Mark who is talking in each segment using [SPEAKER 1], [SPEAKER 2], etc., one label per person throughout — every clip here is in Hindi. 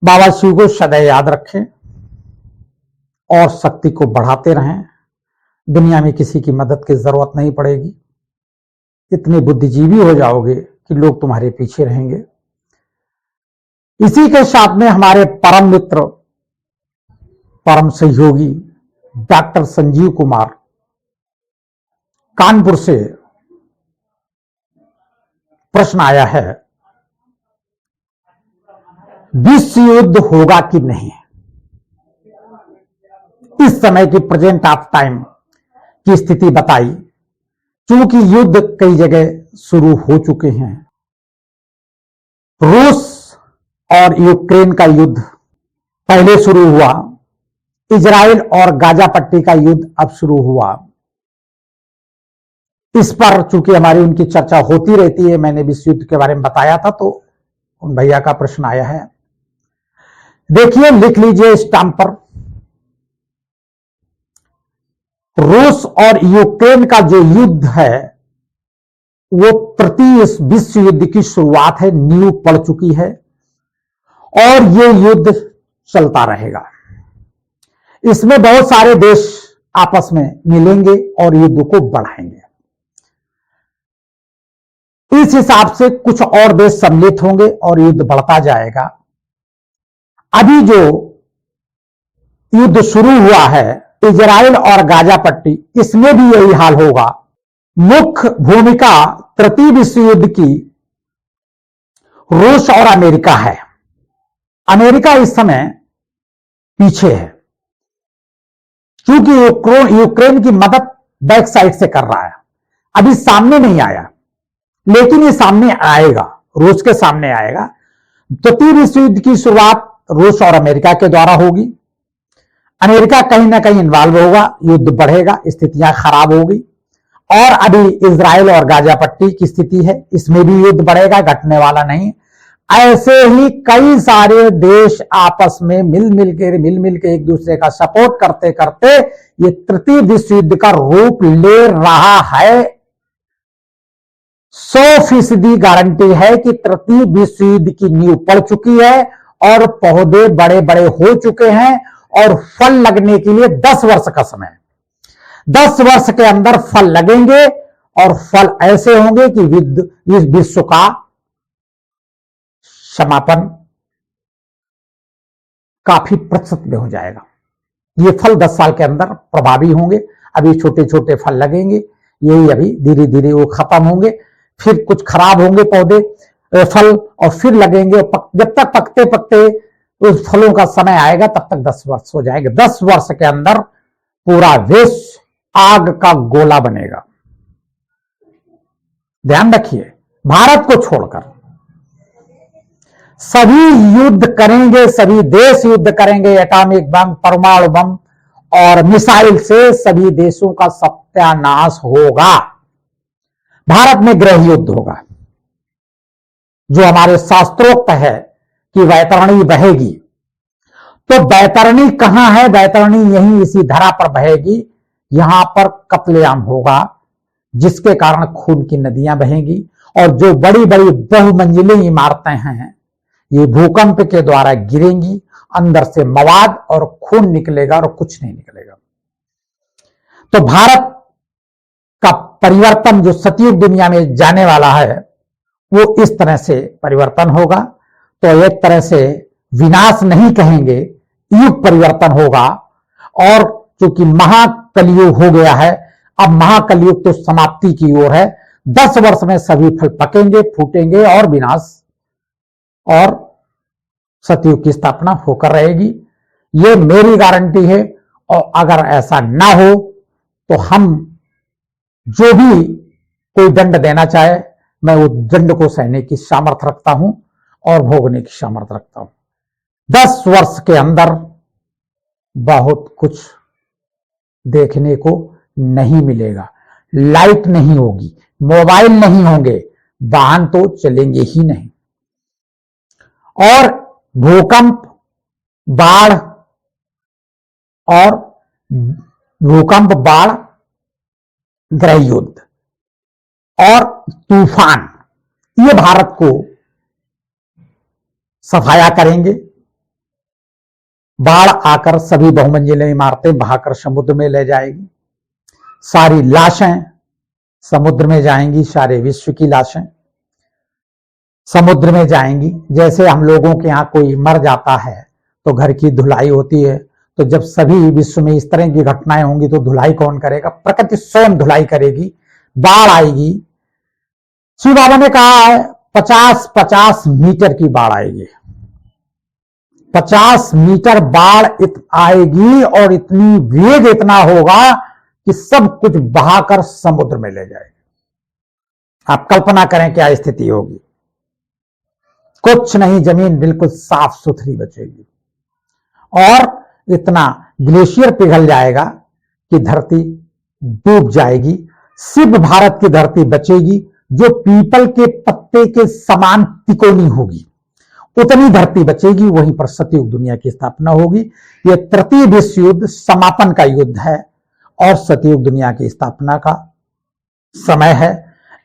[SPEAKER 1] बाबा शिव को सदैव याद रखें और शक्ति को बढ़ाते रहें। दुनिया में किसी की मदद की जरूरत नहीं पड़ेगी। इतने बुद्धिजीवी हो जाओगे कि लोग तुम्हारे पीछे रहेंगे। इसी के साथ में हमारे परम मित्र, परम सहयोगी डॉक्टर संजीव कुमार कानपुर से प्रश्न आया है, विश्व युद्ध होगा कि नहीं। इस समय की प्रेजेंट ऑफ टाइम की स्थिति बताई। क्योंकि युद्ध कई जगह शुरू हो चुके हैं। रूस और यूक्रेन का युद्ध पहले शुरू हुआ, इजराइल और गाजा पट्टी का युद्ध अब शुरू हुआ। इस पर चूंकि हमारी उनकी चर्चा होती रहती है, मैंने विश्व युद्ध के बारे में बताया था, तो उन भैया का प्रश्न आया है। देखिए, लिख लीजिए स्टैम्प पर, रूस और यूक्रेन का जो युद्ध है वो तृतीय विश्व युद्ध की शुरुआत है, नींव पड़ चुकी है और ये युद्ध चलता रहेगा। इसमें बहुत सारे देश आपस में मिलेंगे और युद्ध को बढ़ाएंगे। इस हिसाब से कुछ और देश सम्मिलित होंगे और युद्ध बढ़ता जाएगा। अभी जो युद्ध शुरू हुआ है इजराइल और गाजा पट्टी, इसमें भी यही हाल होगा। मुख्य भूमिका तृतीय विश्व युद्ध की रूस और अमेरिका है। अमेरिका इस समय पीछे है क्योंकि यूक्रेन की मदद बैक साइड से कर रहा है। अभी सामने नहीं आया, लेकिन ये सामने आएगा, रूस के सामने आएगा। तृतीय विश्व युद्ध की शुरुआत रूस और अमेरिका के द्वारा होगी। अमेरिका कहीं ना कहीं इन्वॉल्व होगा, युद्ध बढ़ेगा, स्थितियां खराब होगी। और अभी इजराइल और गाजा पट्टी की स्थिति है, इसमें भी युद्ध बढ़ेगा, घटने वाला नहीं। ऐसे ही कई सारे देश आपस में मिल मिल के एक दूसरे का सपोर्ट करते करते ये तृतीय विश्व युद्ध का रूप ले रहा है। 100% गारंटी है कि तृतीय विश्व युद्ध की नींव पड़ चुकी है और पौधे बड़े बड़े हो चुके हैं और फल लगने के लिए 10 वर्ष का समय है। 10 वर्ष के अंदर फल लगेंगे और फल ऐसे होंगे कि इस विश्व का समापन काफी प्रतिशत में हो जाएगा। ये फल 10 साल के अंदर प्रभावी होंगे। अभी छोटे छोटे फल लगेंगे, यही अभी धीरे धीरे वो खत्म होंगे, फिर कुछ खराब होंगे पौधे फल और फिर लगेंगे। जब तक पकते पकते उस फलों का समय आएगा तब तक 10 वर्ष हो जाएंगे। 10 वर्ष के अंदर पूरा विश्व आग का गोला बनेगा। ध्यान रखिए, भारत को छोड़कर सभी युद्ध करेंगे, सभी देश युद्ध करेंगे। एटॉमिक बम, परमाणु बम और मिसाइल से सभी देशों का सत्यानाश होगा। भारत में गृह युद्ध होगा, जो हमारे शास्त्रोक्त है कि वैतरणी बहेगी। तो वैतरणी कहां है? वैतरणी यहीं इसी धरा पर बहेगी। यहां पर कत्लेआम होगा, जिसके कारण खून की नदियां बहेंगी और जो बड़ी बड़ी बहुमंजिली इमारतें हैं ये भूकंप के द्वारा गिरेंगी। अंदर से मवाद और खून निकलेगा और कुछ नहीं निकलेगा। तो भारत का परिवर्तन जो सतयुग दुनिया में जाने वाला है वो इस तरह से परिवर्तन होगा। तो एक तरह से विनाश नहीं कहेंगे, युग परिवर्तन होगा। और चूंकि महाकलियुग हो गया है, अब महाकलियुग तो समाप्ति की ओर है। 10 वर्ष में सभी फल पकेंगे, फूटेंगे और विनाश और सतयुग की स्थापना होकर रहेगी। ये मेरी गारंटी है। और अगर ऐसा ना हो तो हम जो भी कोई दंड देना चाहे, मैं वो दंड को सहने की सामर्थ्य रखता हूं और भोगने की सामर्थ्य रखता हूं। 10 वर्ष के अंदर बहुत कुछ देखने को नहीं मिलेगा। लाइट नहीं होगी, मोबाइल नहीं होंगे, वाहन तो चलेंगे ही नहीं। और भूकंप, बाढ़ और भूकंप, बाढ़, गृह युद्ध और तूफान, ये भारत को सफाया करेंगे। बाढ़ आकर सभी बहुमंजिले इमारतें बहाकर समुद्र में ले जाएगी। सारी लाशें समुद्र में जाएंगी, सारे विश्व की लाशें समुद्र में जाएंगी। जैसे हम लोगों के यहाँ कोई मर जाता है तो घर की धुलाई होती है, तो जब सभी विश्व में इस तरह की घटनाएं होंगी तो धुलाई कौन करेगा? प्रकृति स्वयं धुलाई करेगी, बाढ़ आएगी। शिव बाबा ने कहा है 50-50 मीटर की बाढ़ आएगी, 50 मीटर बाढ़ आएगी और इतनी वेग इतना होगा कि सब कुछ बहाकर समुद्र में ले जाएगी। आप कल्पना करें क्या स्थिति होगी। कुछ नहीं, जमीन बिल्कुल साफ सुथरी बचेगी और इतना ग्लेशियर पिघल जाएगा कि धरती डूब जाएगी। सिर्फ भारत की धरती बचेगी जो पीपल के पत्ते के समान तिकोनी होगी, उतनी धरती बचेगी। वहीं पर सतयुग दुनिया की स्थापना होगी। यह तृतीय विश्व युद्ध समापन का युद्ध है और सतयुग दुनिया की स्थापना का समय है,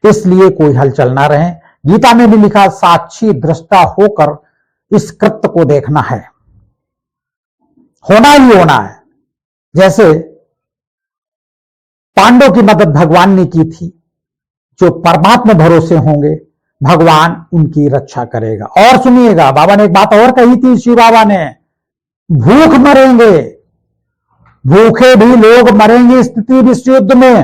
[SPEAKER 1] इसलिए कोई हलचल ना रहे। गीता में भी लिखा, साक्षी दृष्टा होकर इस कृत्य को देखना है, होना ही होना है। जैसे पांडवों की मदद भगवान ने की थी, जो परमात्मा भरोसे होंगे भगवान उनकी रक्षा करेगा। और सुनिएगा, बाबा ने एक बात और कही थी, शिव बाबा ने, भूख मरेंगे, भूखे भी लोग मरेंगे स्थिति विश्व युद्ध में।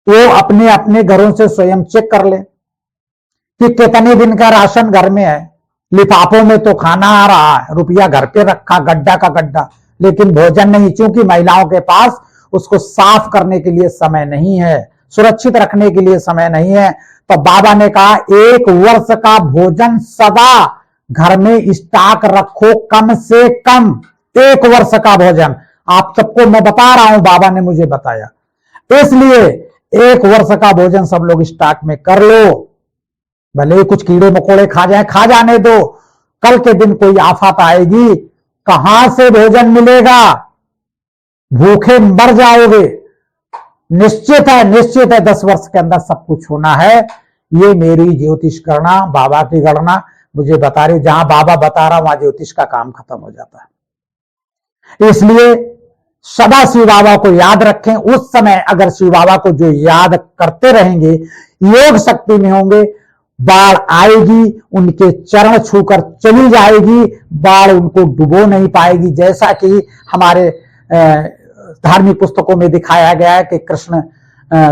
[SPEAKER 1] वो अपने अपने घरों से स्वयं चेक कर ले कि कितने दिन का राशन घर में है। लिफाफों में तो खाना आ रहा है, रुपया घर पे रखा गड्ढा का गड्ढा, लेकिन भोजन नहीं, क्योंकि महिलाओं के पास उसको साफ करने के लिए समय नहीं है, सुरक्षित रखने के लिए समय नहीं है। तो बाबा ने कहा 1 वर्ष का भोजन सदा घर में स्टॉक रखो, कम से कम 1 वर्ष का भोजन। आप सबको मैं बता रहा हूं, बाबा ने मुझे बताया, इसलिए 1 वर्ष का भोजन सब लोग स्टॉक में कर लो। भले कुछ कीड़े मकोड़े खा जाए, खा जाने दो, कल के दिन कोई आफत आएगी, कहां से भोजन मिलेगा? भूखे मर जाओगे। निश्चित है 10 वर्ष के अंदर सब कुछ होना है। ये मेरी ज्योतिष गणना, बाबा की गणना मुझे बता रही, जहां बाबा बता रहा वहां ज्योतिष का काम खत्म हो जाता है। इसलिए सदा शिव बाबा को याद रखें। उस समय अगर शिव बाबा को जो याद करते रहेंगे, योग शक्ति में होंगे, बाढ़ आएगी, उनके चरण छूकर चली जाएगी, बाढ़ उनको डुबो नहीं पाएगी। जैसा कि हमारे धार्मिक पुस्तकों में दिखाया गया है कि कृष्ण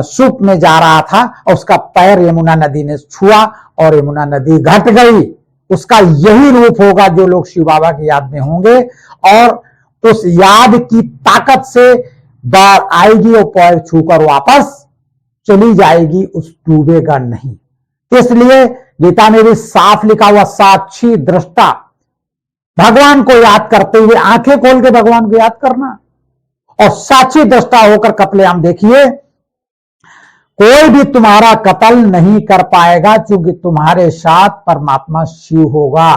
[SPEAKER 1] सूप में जा रहा था और उसका पैर यमुना नदी ने छुआ और यमुना नदी घट गई। उसका यही रूप होगा जो लोग शिव बाबा की याद में होंगे, और उस याद की ताकत से बाढ़ आएगी और पैर छूकर वापस चली जाएगी, उस डूबेगा नहीं। इसलिए गीता में भी साफ लिखा हुआ, साक्षी दृष्टा, भगवान को याद करते हुए आंखें खोल के भगवान को याद करना और साक्षी दृष्टा होकर कत्लेआम देखिए। कोई भी तुम्हारा कत्ल नहीं कर पाएगा, क्योंकि तुम्हारे साथ परमात्मा शिव होगा।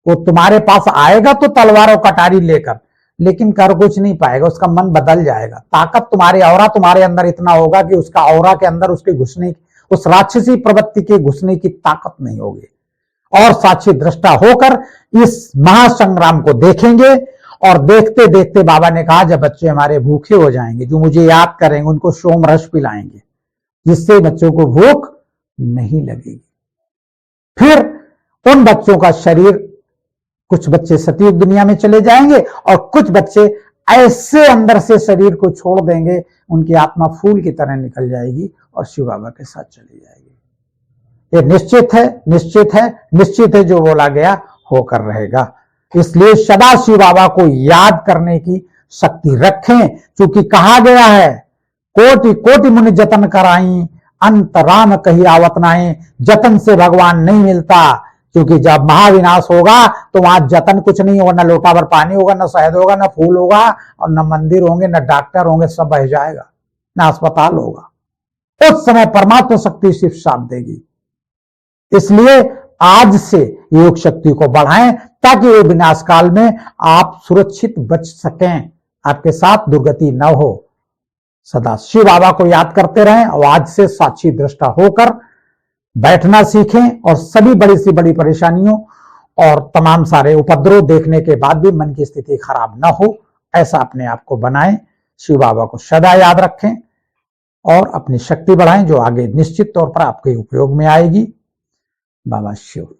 [SPEAKER 1] वो तुम्हारे पास आएगा तो तलवार और कटारी लेकर, लेकिन कर कुछ नहीं पाएगा, उसका मन बदल जाएगा। ताकत तुम्हारे औरा तुम्हारे अंदर इतना होगा कि उसका औरा के अंदर उसके घुसने, उस राक्षसी प्रवृत्ति के घुसने की ताकत नहीं होगी। और साक्षी दृष्टा होकर इस महासंग्राम को देखेंगे। और देखते देखते बाबा ने कहा, जब बच्चे हमारे भूखे हो जाएंगे, जो मुझे याद करेंगे, उनको सोम रस पिलाएंगे, जिससे बच्चों को भूख नहीं लगेगी। फिर उन बच्चों का शरीर, कुछ बच्चे सतयुग दुनिया में चले जाएंगे और कुछ बच्चे ऐसे अंदर से शरीर को छोड़ देंगे, उनकी आत्मा फूल की तरह निकल जाएगी और शिव बाबा के साथ चली जाएगी। ये निश्चित है जो बोला गया होकर रहेगा। इसलिए सदा शिव बाबा को याद करने की शक्ति रखें, क्योंकि कहा गया है, कोटि कोटि मुनि जतन कराई, अंत राम कही आवत नाहीं। जतन से भगवान नहीं मिलता, क्योंकि जब महाविनाश होगा तो वहां जतन कुछ नहीं होगा, न लोटा भर पानी होगा, न शहद होगा, न फूल होगा, और न मंदिर होंगे, न डॉक्टर होंगे, सब बह जाएगा, न अस्पताल होगा। उस समय परमात्मा शक्ति सिर्फ साथ देगी। इसलिए आज से योग शक्ति को बढ़ाएं, ताकि वो विनाश काल में आप सुरक्षित बच सकें, आपके साथ दुर्गति न हो। सदा शिव बाबा को याद करते रहें और आज से साक्षी दृष्टा होकर बैठना सीखें और सभी बड़ी से बड़ी परेशानियों और तमाम सारे उपद्रव देखने के बाद भी मन की स्थिति खराब न हो, ऐसा अपने आप को बनाएं। शिव बाबा को सदा याद रखें और अपनी शक्ति बढ़ाएं, जो आगे निश्चित तौर पर आपके उपयोग में आएगी। बाबा शिव।